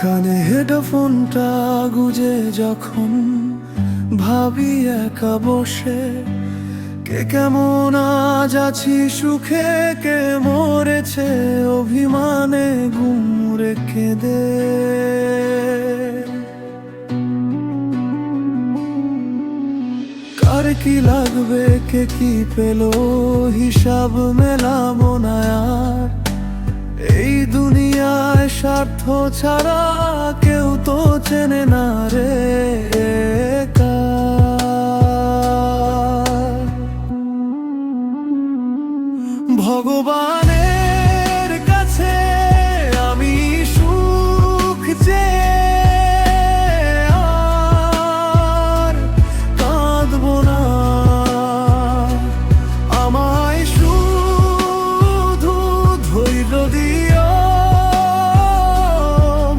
কানে হেডফোনটা গুজে যখন ভাবি একা বসে, কে কেমন আজ আছি সুখে, কে মরেছে অভিমানে গুম রেখে দে। কার কি লাগবে, কে কি পেলো, হিসাব মেলাবো না আর। এই দুনিয়ায় স্বার্থ ছাড়া কেউ তো চেনে না রে কার। ভগবানের কাছে আমি সুখ চেয়ে আর কাঁদবো না। আমায় শুধু ধৈর্য দিও,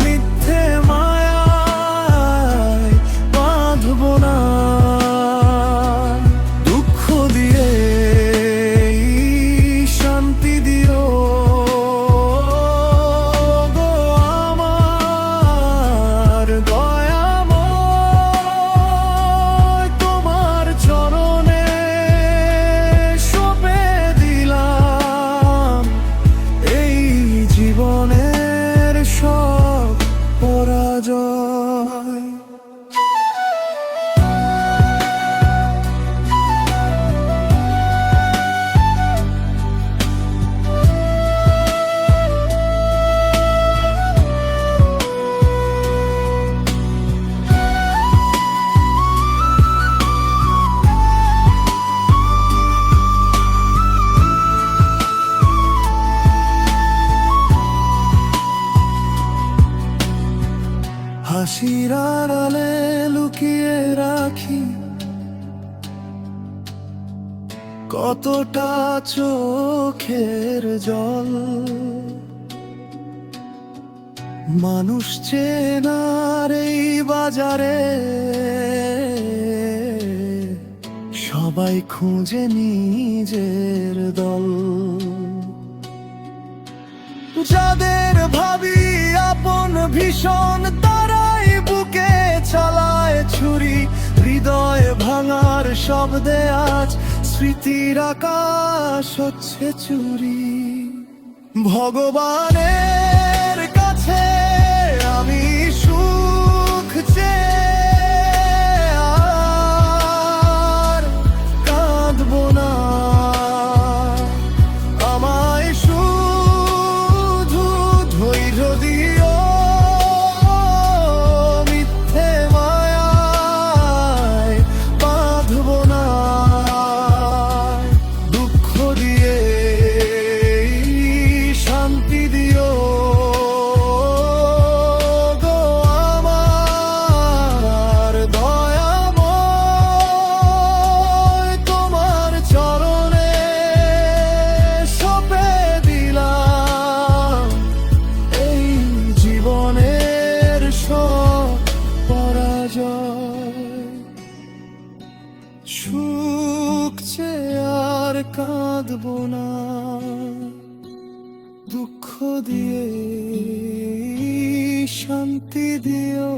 মিথ্যে মায়ায় বাঁধবো না। দুঃখ দিয়ে শান্তি দিও গো আমার দয়াময়। তোমার চরণে সঁপে দিলাম এই জীবনের সব পরাজয়। হাসির আড়ালে লুকিয়ে রাখি কতটা চোখের জল। মানুষ চেনার এই বাজারে সবাই খুঁজে নিজের দল। যাদের ভাবি আপন ভীষণ, তারাই বুকে চালায় ছুরি। হৃদয় ভাঙার শব্দে আজ স্মৃতির আকাশ হচ্ছে চুরি। ভগবানের কাছে আমি সুখ চেয়ে আর কাঁদবো না। আমায় শুধু ধৈর্য দিও, মিথ্যে মায়ায় বাঁধবো না। দুঃখ দিয়ে শান্তি দিও গো আমার দয়াময়। তোমার চরণে সঁপে দিলাম এই জীবনের সব পরাজয়। সুখ চেয়ে আর কাঁদবো না, দুঃখ দিয়ে শান্তি দিও।